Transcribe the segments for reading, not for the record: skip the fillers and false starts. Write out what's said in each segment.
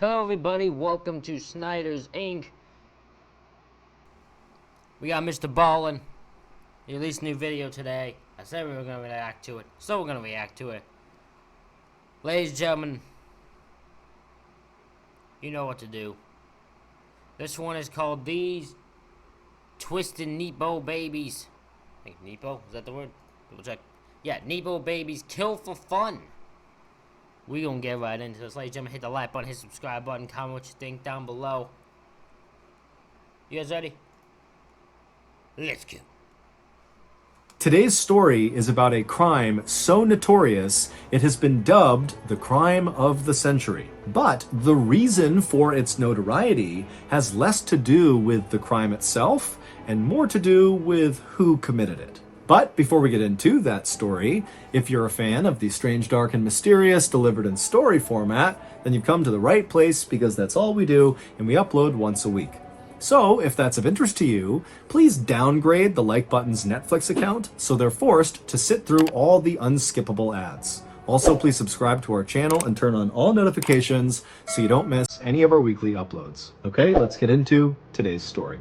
Hello everybody, welcome to Snyder's Inc. We got Mr. Ballen. He released a new video today. I said we were going to react to it, so we're going to react to it. Ladies and gentlemen, you know what to do. This one is called These Twisted Nepo Babies. I think Nepo, is that the word? Double check. Yeah, Nepo Babies Kill for Fun. We gonna get right into this. Ladies and gentlemen, hit the like button, hit the subscribe button, comment what you think down below. You guys ready? Let's go. Today's story is about a crime so notorious it has been dubbed the crime of the century. But the reason for its notoriety has less to do with the crime itself and more to do with who committed it. But before we get into that story, if you're a fan of the strange, dark, and mysterious delivered in story format, then you've come to the right place because that's all we do and we upload once a week. So, if that's of interest to you, please downgrade the like button's Netflix account so they're forced to sit through all the unskippable ads. Also, please subscribe to our channel and turn on all notifications so you don't miss any of our weekly uploads. Okay, let's get into today's story.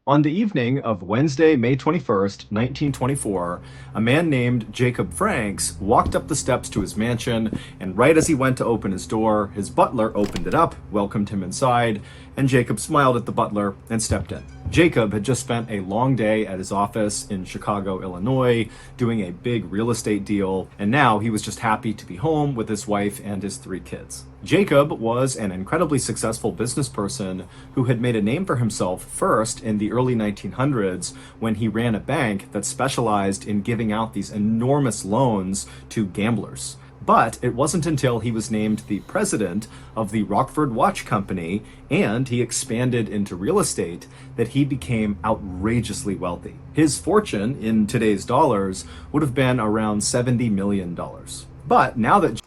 On the evening of Wednesday, May 21st, 1924, a man named Jacob Franks walked up the steps to his mansion, and right as he went to open his door, his butler opened it up, welcomed him inside, and Jacob smiled at the butler and stepped in. Jacob had just spent a long day at his office in Chicago, Illinois, doing a big real estate deal, and now he was just happy to be home with his wife and his 3 kids. Jacob was an incredibly successful business person who had made a name for himself first in the early 1900s when he ran a bank that specialized in giving out these enormous loans to gamblers. But it wasn't until he was named the president of the Rockford Watch Company and he expanded into real estate that he became outrageously wealthy. His fortune in today's dollars would have been around $70 million. But now that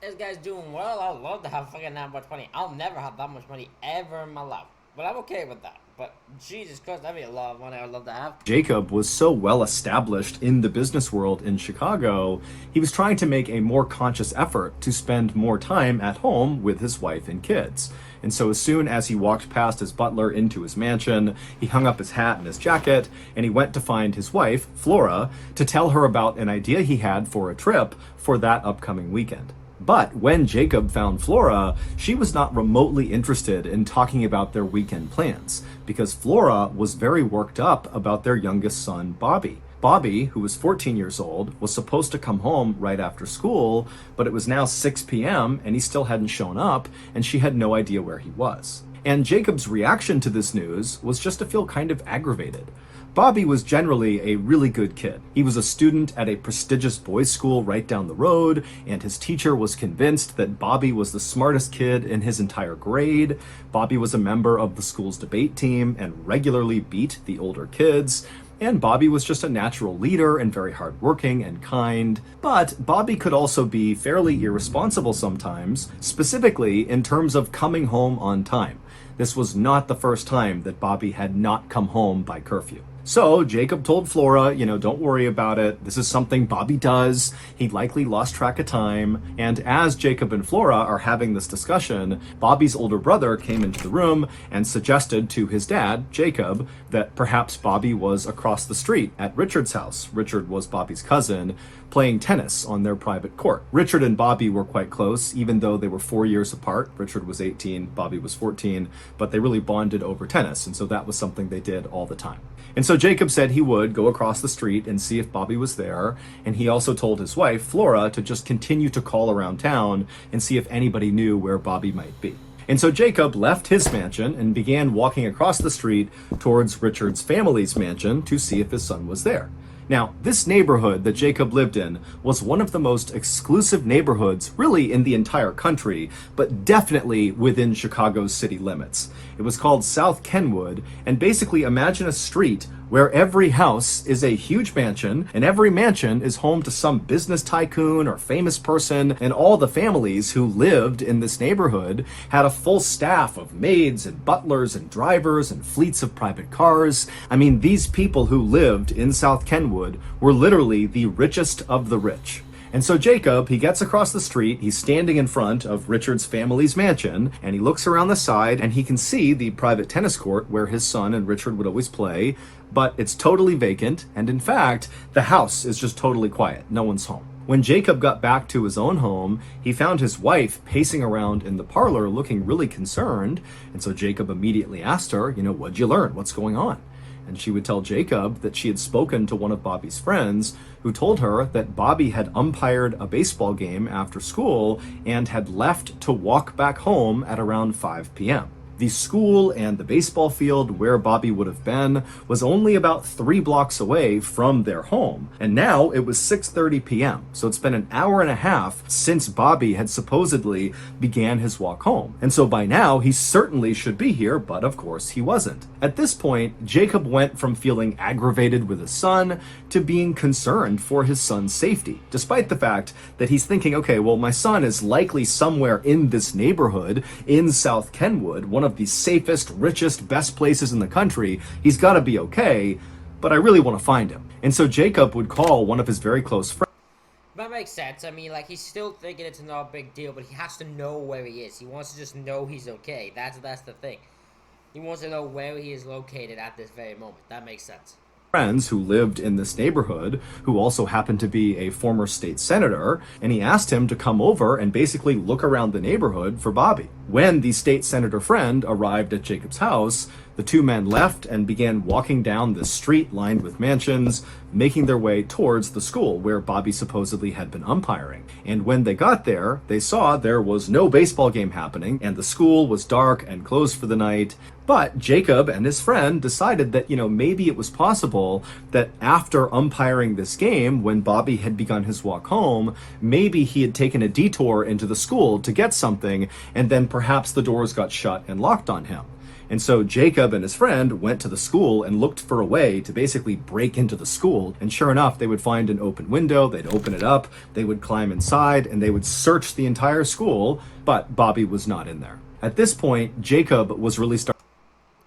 This guy's doing well. I'd love to have fucking that much money. I'll never have that much money ever in my life. But I'm okay with that. But Jesus Christ, that'd be a lot of money I'd love to have. Jacob was so well established in the business world in Chicago, he was trying to make a more conscious effort to spend more time at home with his wife and kids. And so as soon as he walked past his butler into his mansion, he hung up his hat and his jacket, and he went to find his wife, Flora, to tell her about an idea he had for a trip for that upcoming weekend. But when Jacob found Flora, she was not remotely interested in talking about their weekend plans, because Flora was very worked up about their youngest son, Bobby. Bobby, who was 14 years old, was supposed to come home right after school, but it was now 6 p.m. and he still hadn't shown up, and she had no idea where he was. And Jacob's reaction to this news was just to feel kind of aggravated. Bobby was generally a really good kid. He was a student at a prestigious boys' school right down the road, and his teacher was convinced that Bobby was the smartest kid in his entire grade. Bobby was a member of the school's debate team and regularly beat the older kids. And Bobby was just a natural leader and very hardworking and kind. But Bobby could also be fairly irresponsible sometimes, specifically in terms of coming home on time. This was not the first time that Bobby had not come home by curfew. So Jacob told Flora, don't worry about it. This is something Bobby does. He likely lost track of time. And as Jacob and Flora are having this discussion, Bobby's older brother came into the room and suggested to his dad, Jacob, that perhaps Bobby was across the street at Richard's house. Richard was Bobby's cousin, playing tennis on their private court. Richard and Bobby were quite close, even though they were 4 years apart. Richard was 18, Bobby was 14, but they really bonded over tennis, and so that was something they did all the time. And so Jacob said he would go across the street and see if Bobby was there, and he also told his wife, Flora, to just continue to call around town and see if anybody knew where Bobby might be. And so Jacob left his mansion and began walking across the street towards Richard's family's mansion to see if his son was there. Now, this neighborhood that Jacob lived in was one of the most exclusive neighborhoods really in the entire country, but definitely within Chicago's city limits. It was called South Kenwood, and basically imagine a street where every house is a huge mansion, and every mansion is home to some business tycoon or famous person, and all the families who lived in this neighborhood had a full staff of maids and butlers and drivers and fleets of private cars. I mean, these people who lived in South Kenwood were literally the richest of the rich. And so Jacob, he gets across the street, he's standing in front of Richard's family's mansion, and he looks around the side and he can see the private tennis court where his son and Richard would always play, but it's totally vacant, and in fact, the house is just totally quiet. No one's home. When Jacob got back to his own home, he found his wife pacing around in the parlor looking really concerned, and so Jacob immediately asked her, what'd you learn? What's going on? And she would tell Jacob that she had spoken to one of Bobby's friends who told her that Bobby had umpired a baseball game after school and had left to walk back home at around 5 p.m. The school and the baseball field where Bobby would have been was only about 3 blocks away from their home. And now it was 6:30 p.m. So it's been an hour and a half since Bobby had supposedly began his walk home. And so by now he certainly should be here, but of course he wasn't. At this point, Jacob went from feeling aggravated with his son to being concerned for his son's safety, despite the fact that he's thinking, okay, well, my son is likely somewhere in this neighborhood in South Kenwood, one of the safest, richest, best places in the country. He's got to be okay, but I really want to find him. And so Jacob would call one of his very close friends. That makes sense. I mean, like, he's still thinking it's not a big deal, but he has to know where he is. He wants to just know he's okay. That's the thing. He wants to know where he is located at this very moment. That makes sense. Friends who lived in this neighborhood, who also happened to be a former state senator, and he asked him to come over and basically look around the neighborhood for Bobby. When the state senator friend arrived at Jacob's house, the two men left and began walking down the street lined with mansions, making their way towards the school where Bobby supposedly had been umpiring. And when they got there, they saw there was no baseball game happening, and the school was dark and closed for the night. But Jacob and his friend decided that, maybe it was possible that after umpiring this game, when Bobby had begun his walk home, maybe he had taken a detour into the school to get something, and then perhaps the doors got shut and locked on him. And so Jacob and his friend went to the school and looked for a way to basically break into the school. And sure enough, they would find an open window, they'd open it up, they would climb inside, and they would search the entire school, but Bobby was not in there. At this point, Jacob was really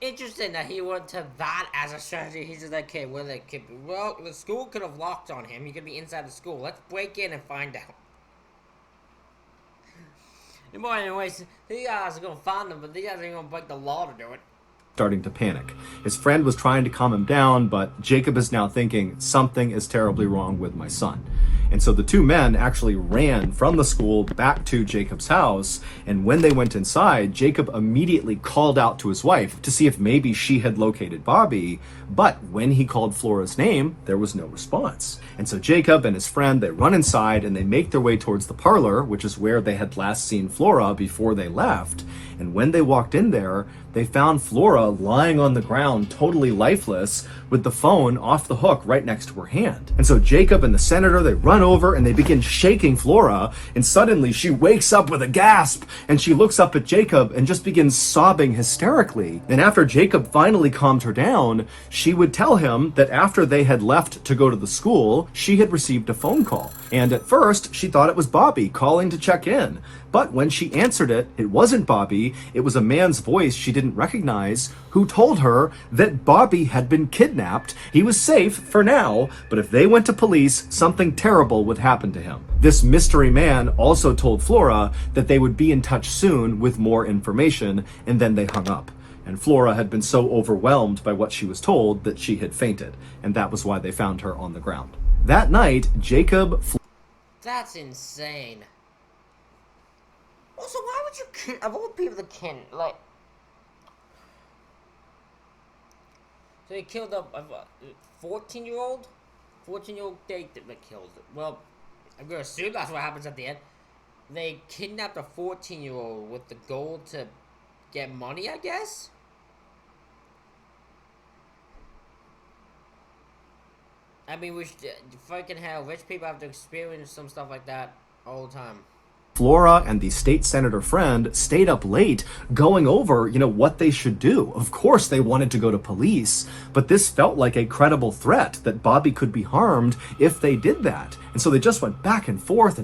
Interesting that he went to that as a strategy. He's just like, okay, well, the school could have locked on him. He could be inside the school. Let's break in and find out. Well, anyways, these guys are gonna find them, but these guys ain't gonna break the law to do it. Starting to panic. His friend was trying to calm him down, but Jacob is now thinking something is terribly wrong with my son. And so the two men actually ran from the school back to Jacob's house, and when they went inside, Jacob immediately called out to his wife to see if maybe she had located Bobby, but when he called Flora's name, there was no response. And so Jacob and his friend, they run inside and they make their way towards the parlor, which is where they had last seen Flora before they left. And when they walked in there, they found Flora lying on the ground, totally lifeless, with the phone off the hook right next to her hand. And so Jacob and the senator, they run over and they begin shaking Flora, and suddenly she wakes up with a gasp, and she looks up at Jacob and just begins sobbing hysterically. And after Jacob finally calmed her down, she would tell him that after they had left to go to the school, she had received a phone call. And at first, she thought it was Bobby calling to check in. But when she answered it, it wasn't Bobby, it was a man's voice she didn't recognize, who told her that Bobby had been kidnapped. He was safe for now, but if they went to police, something terrible would happen to him. This mystery man also told Flora that they would be in touch soon with more information, and then they hung up. And Flora had been so overwhelmed by what she was told that she had fainted, and that was why they found her on the ground. That night, Jacob... That's insane. Also, why would you kill, of all people that can, like... So they killed a 14-year-old? 14-year-old date that killed it. Well, I'm gonna assume that's what happens at the end. They kidnapped a 14-year-old with the goal to get money, I guess? I mean, fucking hell, rich people have to experience some stuff like that all the time. Flora and the state senator friend stayed up late going over, what they should do. Of course, they wanted to go to police, but this felt like a credible threat that Bobby could be harmed if they did that. And so they just went back and forth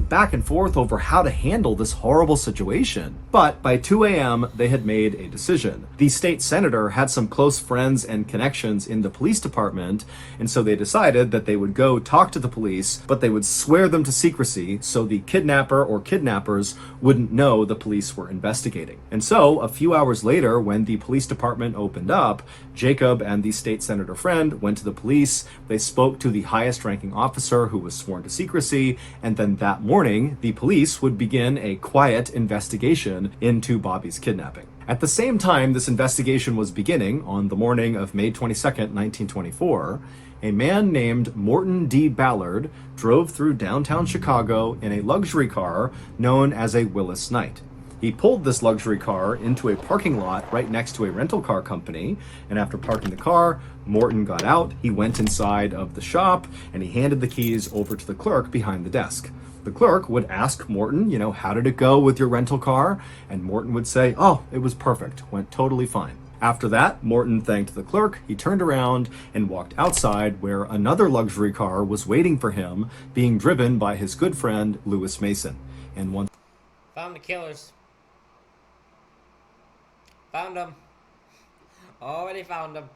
over how to handle this horrible situation. But by 2 a.m., they had made a decision. The state senator had some close friends and connections in the police department, and so they decided that they would go talk to the police, but they would swear them to secrecy so the kidnapper or kidnappers wouldn't know the police were investigating. And so, a few hours later, when the police department opened up, Jacob and the state senator friend went to the police. They spoke to the highest ranking officer who was sworn to secrecy, and then that morning, the police would begin a quiet investigation into Bobby's kidnapping. At the same time this investigation was beginning, on the morning of May 22nd, 1924, a man named Morton D. Ballard drove through downtown Chicago in a luxury car known as a Willis Knight. He pulled this luxury car into a parking lot right next to a rental car company, and after parking the car, Morton got out, he went inside of the shop, and he handed the keys over to the clerk behind the desk. The clerk would ask Morton, how did it go with your rental car? And Morton would say, oh, it was perfect, went totally fine. After that, Morton thanked the clerk, he turned around and walked outside where another luxury car was waiting for him, being driven by his good friend, Lewis Mason. And once Found the killers. Found them. Already found them.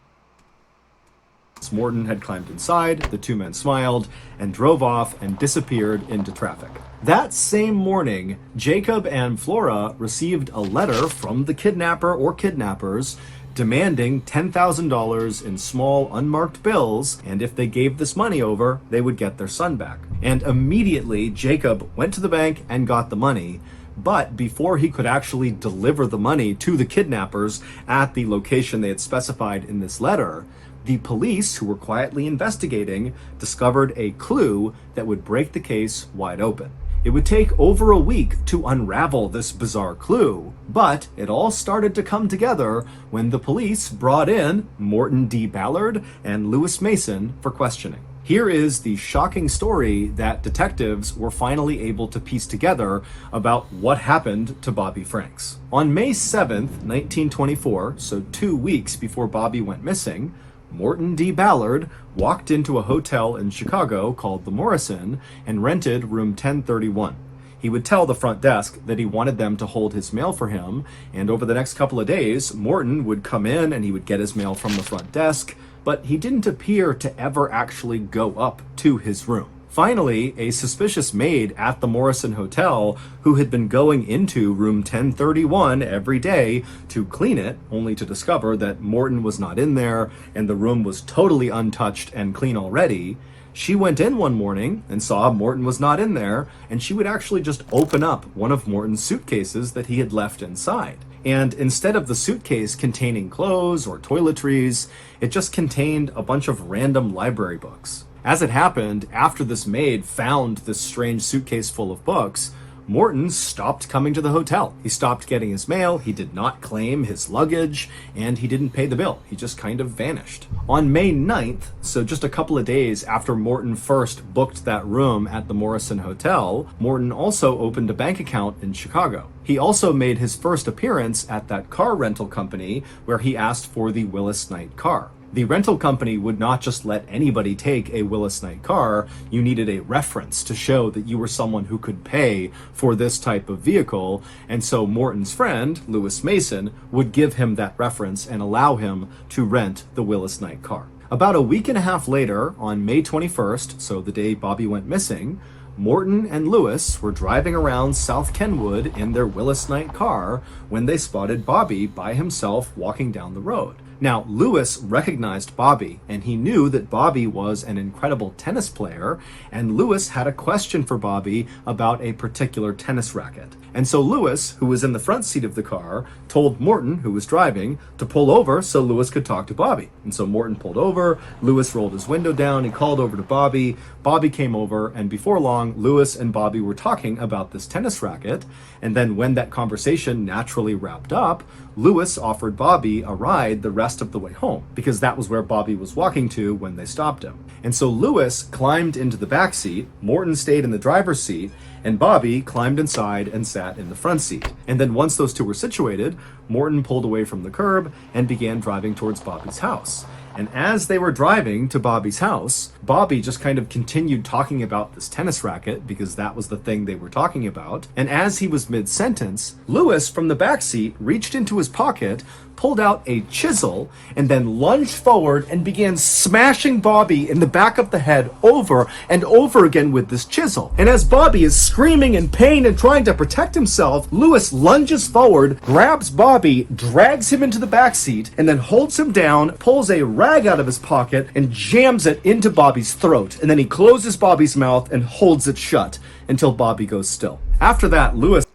Morton had climbed inside, the two men smiled and drove off and disappeared into traffic. That same morning, Jacob and Flora received a letter from the kidnapper or kidnappers demanding $10,000 in small unmarked bills, and if they gave this money over, they would get their son back. And immediately, Jacob went to the bank and got the money. But before he could actually deliver the money to the kidnappers at the location they had specified in this letter, the police, who were quietly investigating, discovered a clue that would break the case wide open. It would take over a week to unravel this bizarre clue, but it all started to come together when the police brought in Morton D. Ballard and Lewis Mason for questioning. Here is the shocking story that detectives were finally able to piece together about what happened to Bobby Franks. On May 7th, 1924, so 2 weeks before Bobby went missing, Morton D. Ballard walked into a hotel in Chicago called the Morrison and rented room 1031. He would tell the front desk that he wanted them to hold his mail for him, and over the next couple of days, Morton would come in and he would get his mail from the front desk, but he didn't appear to ever actually go up to his room. Finally, a suspicious maid at the Morrison Hotel, who had been going into room 1031 every day to clean it, only to discover that Morton was not in there and the room was totally untouched and clean already, she went in one morning and saw Morton was not in there, and she would actually just open up one of Morton's suitcases that he had left inside. And instead of the suitcase containing clothes or toiletries, it just contained a bunch of random library books. As it happened, after this maid found this strange suitcase full of books, Morton stopped coming to the hotel. He stopped getting his mail, he did not claim his luggage, and he didn't pay the bill. He just kind of vanished. On May 9th, so just a couple of days after Morton first booked that room at the Morrison Hotel, Morton also opened a bank account in Chicago. He also made his first appearance at that car rental company where he asked for the Willis Knight car. The rental company would not just let anybody take a Willis Knight car. You needed a reference to show that you were someone who could pay for this type of vehicle, and so Morton's friend, Lewis Mason, would give him that reference and allow him to rent the Willis Knight car. About a week and a half later, on May 21st, so the day Bobby went missing, Morton and Lewis were driving around South Kenwood in their Willis Knight car when they spotted Bobby by himself walking down the road. Now, Lewis recognized Bobby, and he knew that Bobby was an incredible tennis player, and Lewis had a question for Bobby about a particular tennis racket. And so Lewis, who was in the front seat of the car, told Morton, who was driving, to pull over so Lewis could talk to Bobby. And so Morton pulled over, Lewis rolled his window down, he called over to Bobby, Bobby came over, and before long, Lewis and Bobby were talking about this tennis racket. And then when that conversation naturally wrapped up, Lewis offered Bobby a ride the rest of the way home, because that was where Bobby was walking to when they stopped him. And so Lewis climbed into the back seat, Morton stayed in the driver's seat, and Bobby climbed inside and sat in the front seat. And then once those two were situated, Morton pulled away from the curb and began driving towards Bobby's house. And as they were driving to Bobby's house, Bobby just kind of continued talking about this tennis racket because that was the thing they were talking about. And as he was mid-sentence, Lewis from the back seat reached into his pocket, pulled out a chisel, and then lunged forward and began smashing Bobby in the back of the head over and over again with this chisel. And as Bobby is screaming in pain and trying to protect himself, Lewis lunges forward, grabs Bobby, drags him into the back seat, and then holds him down, pulls a rag out of his pocket, and jams it into Bobby's throat. And then he closes Bobby's mouth and holds it shut until Bobby goes still. After that, Lewis...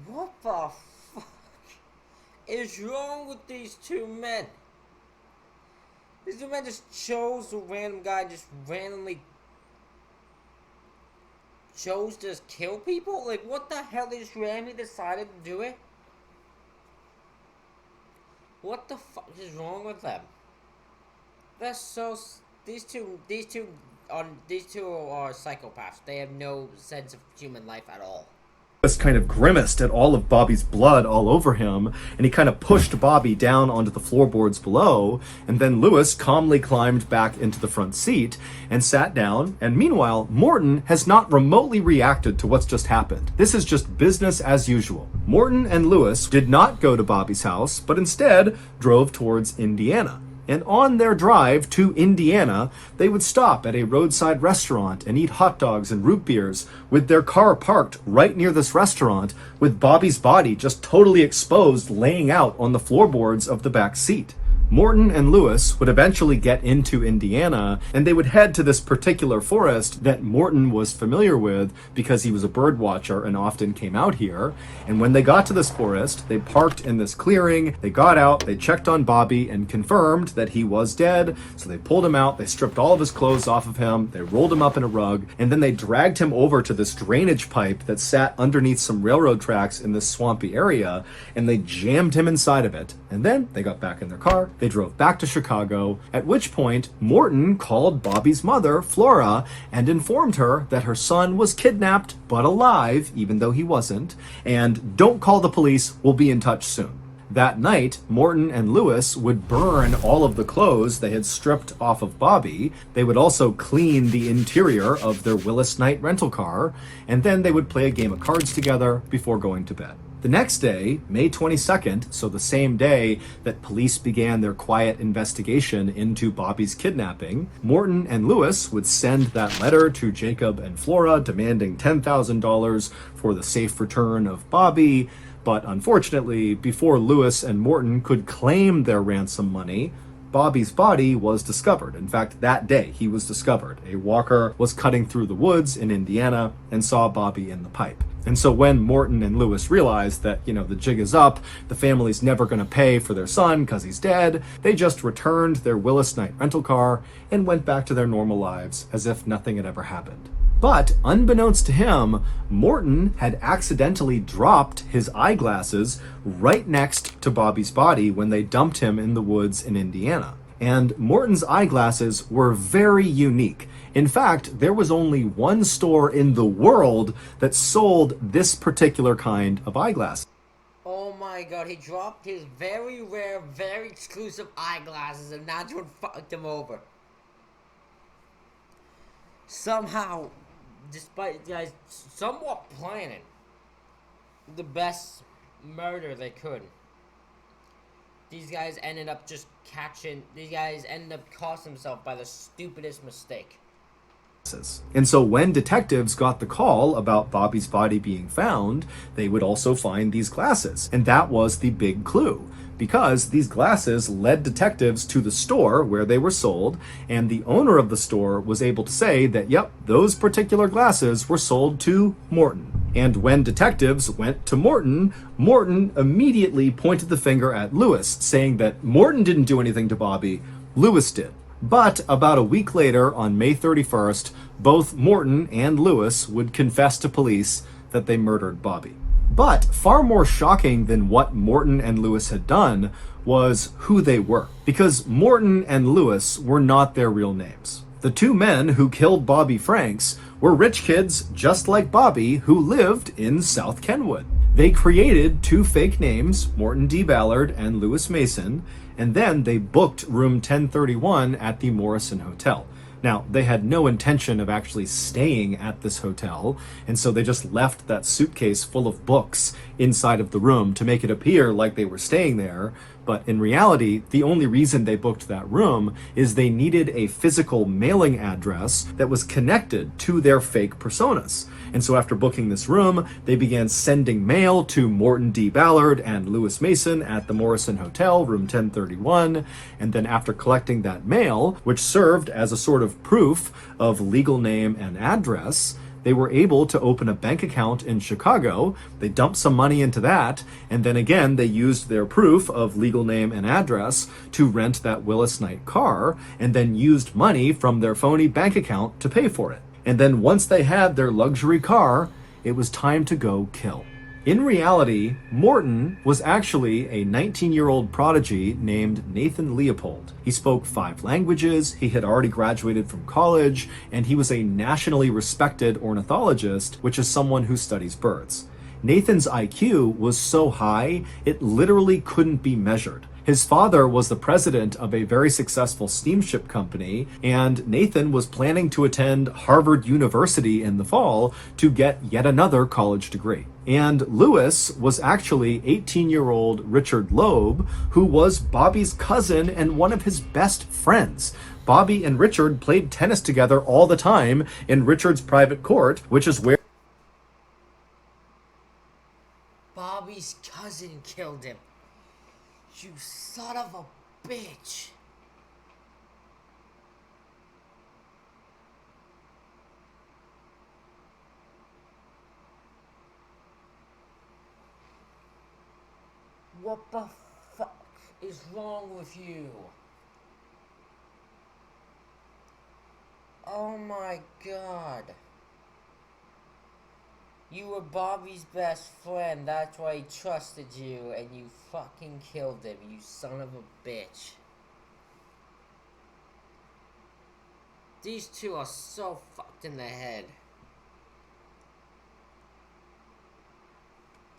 What the fuck is wrong with these two men? These two men just chose a random guy, just randomly chose to just kill people? Like, what the hell? They just randomly decided to do it? What the fuck is wrong with them? That's so... These two are psychopaths. They have no sense of human life at all. Kind of grimaced at all of Bobby's blood all over him, and he kind of pushed Bobby down onto the floorboards below, and then Lewis calmly climbed back into the front seat and sat down, and meanwhile, Morton has not remotely reacted to what's just happened. This is just business as usual. Morton and Lewis did not go to Bobby's house, but instead drove towards Indiana. And on their drive to Indiana, they would stop at a roadside restaurant and eat hot dogs and root beers with their car parked right near this restaurant with Bobby's body just totally exposed laying out on the floorboards of the back seat. Morton and Lewis would eventually get into Indiana, and they would head to this particular forest that Morton was familiar with because he was a bird watcher and often came out here. And when they got to this forest, they parked in this clearing, they got out, they checked on Bobby and confirmed that he was dead. So they pulled him out, they stripped all of his clothes off of him, they rolled him up in a rug, and then they dragged him over to this drainage pipe that sat underneath some railroad tracks in this swampy area, and they jammed him inside of it. And then they got back in their car. They drove back to Chicago, at which point Morton called Bobby's mother, Flora, and informed her that her son was kidnapped but alive, even though he wasn't, and don't call the police, we'll be in touch soon. That night, Morton and Lewis would burn all of the clothes they had stripped off of Bobby. They would also clean the interior of their Willis Knight rental car, and then they would play a game of cards together before going to bed. The next day, May 22nd, so the same day that police began their quiet investigation into Bobby's kidnapping, Morton and Lewis would send that letter to Jacob and Flora demanding $10,000 for the safe return of Bobby. But unfortunately, before Lewis and Morton could claim their ransom money, Bobby's body was discovered. In fact, that day he was discovered. A walker was cutting through the woods in Indiana and saw Bobby in the pipe. And so when Morton and Lewis realized that, the jig is up, the family's never going to pay for their son because he's dead, they just returned their Willis Knight rental car and went back to their normal lives as if nothing had ever happened. But unbeknownst to him, Morton had accidentally dropped his eyeglasses right next to Bobby's body when they dumped him in the woods in Indiana. And Morton's eyeglasses were very unique. In fact, there was only one store in the world that sold this particular kind of eyeglasses. Oh my god, he dropped his very rare, very exclusive eyeglasses and that's what fucked him over. Somehow, despite the guys somewhat planning the best murder they could, these guys ended up costing themselves by the stupidest mistake. And so when detectives got the call about Bobby's body being found, they would also find these glasses. And that was the big clue, because these glasses led detectives to the store where they were sold, and the owner of the store was able to say that, yep, those particular glasses were sold to Morton. And when detectives went to Morton, Morton immediately pointed the finger at Lewis, saying that Morton didn't do anything to Bobby, Lewis did. But about a week later, on May 31st, both Morton and Lewis would confess to police that they murdered Bobby. But far more shocking than what Morton and Lewis had done was who they were, because Morton and Lewis were not their real names. The two men who killed Bobby Franks were rich kids just like Bobby who lived in South Kenwood. They created two fake names, Morton D. Ballard and Lewis Mason, and then they booked room 1031 at the Morrison Hotel. Now, they had no intention of actually staying at this hotel, and so they just left that suitcase full of books inside of the room to make it appear like they were staying there. But in reality, the only reason they booked that room is they needed a physical mailing address that was connected to their fake personas. And so after booking this room, they began sending mail to Morton D. Ballard and Lewis Mason at the Morrison Hotel, room 1031. And then after collecting that mail, which served as a sort of proof of legal name and address, they were able to open a bank account in Chicago. They dumped some money into that, and then again, they used their proof of legal name and address to rent that Willis Knight car, and then used money from their phony bank account to pay for it. And then once they had their luxury car, it was time to go kill. In reality, Morton was actually a 19-year-old prodigy named Nathan Leopold. He spoke 5 languages, he had already graduated from college, and he was a nationally respected ornithologist, which is someone who studies birds. Nathan's IQ was so high, it literally couldn't be measured. His father was the president of a very successful steamship company, and Nathan was planning to attend Harvard University in the fall to get yet another college degree. And Lewis was actually 18-year-old Richard Loeb, who was Bobby's cousin and one of his best friends. Bobby and Richard played tennis together all the time in Richard's private court, which is where Bobby's cousin killed him. You son of a bitch. What the fuck is wrong with you? Oh my god. You were Bobby's best friend, that's why he trusted you, and you fucking killed him, you son of a bitch. These two are so fucked in the head.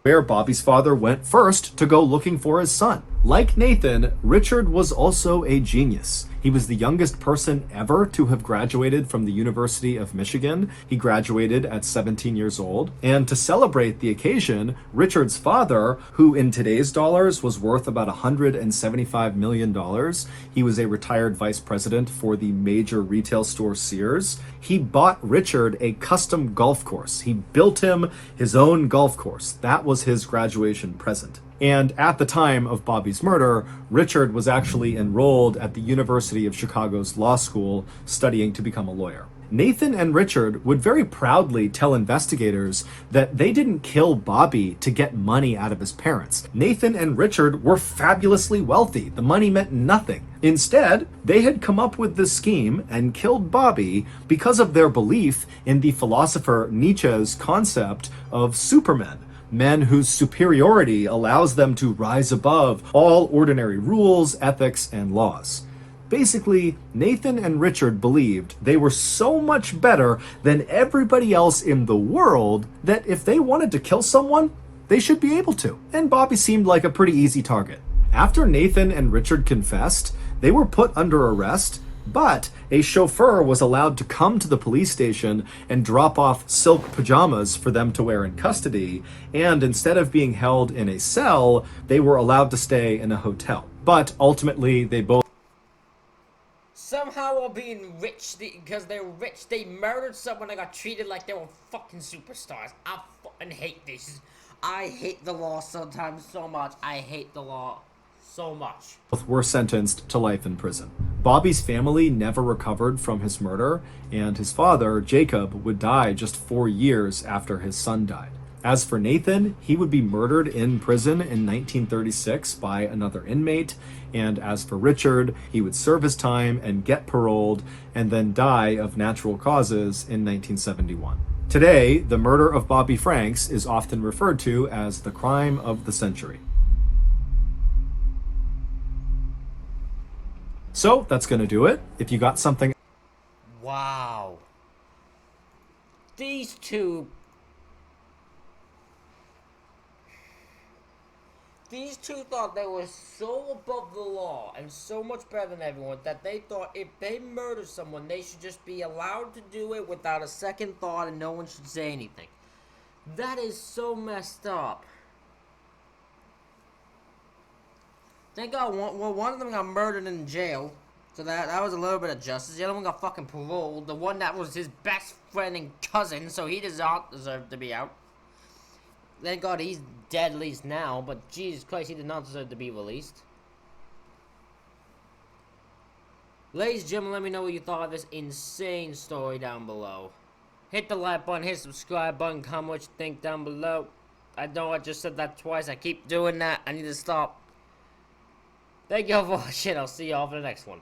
where Bobby's father went first to go looking for his son. Like Nathan, Richard was also a genius. He was the youngest person ever to have graduated from the University of Michigan. He graduated at 17 years old. And to celebrate the occasion, Richard's father, who in today's dollars was worth about $175 million, he was a retired vice president for the major retail store Sears. He bought Richard a custom golf course. He built him his own golf course. That was his graduation present. And at the time of Bobby's murder, Richard was actually enrolled at the University of Chicago's law school studying to become a lawyer. Nathan and Richard would very proudly tell investigators that they didn't kill Bobby to get money out of his parents. Nathan and Richard were fabulously wealthy. The money meant nothing. Instead, they had come up with this scheme and killed Bobby because of their belief in the philosopher Nietzsche's concept of supermen. Men whose superiority allows them to rise above all ordinary rules, ethics, and laws. Basically, Nathan and Richard believed they were so much better than everybody else in the world that if they wanted to kill someone, they should be able to. And Bobby seemed like a pretty easy target. After Nathan and Richard confessed, they were put under arrest, but a chauffeur was allowed to come to the police station and drop off silk pajamas for them to wear in custody, and instead of being held in a cell, they were allowed to stay in a hotel. But ultimately, they both somehow while being rich, because they were rich, they murdered someone and got treated like they were fucking superstars. I fucking hate this. I hate the law sometimes so much. I hate the law so much. Both were sentenced to life in prison. Bobby's family never recovered from his murder, and his father, Jacob, would die just 4 years after his son died. As for Nathan, he would be murdered in prison in 1936 by another inmate, and as for Richard, he would serve his time and get paroled, and then die of natural causes in 1971. Today, the murder of Bobby Franks is often referred to as the crime of the century. So that's going to do it. If you got something Wow. These two thought they were so above the law and so much better than everyone that they thought if they murder someone, they should just be allowed to do it without a second thought and no one should say anything. That is so messed up. Thank God one of them got murdered in jail. So that was a little bit of justice. The other one got fucking paroled. The one that was his best friend and cousin, so he does not deserve to be out. Thank God he's dead at least now, but Jesus Christ, he did not deserve to be released. Ladies and gentlemen, let me know what you thought of this insane story down below. Hit the like button, hit the subscribe button, comment what you think down below. I know I just said that twice, I keep doing that, I need to stop. Thank you all for watching, I'll see you all for the next one.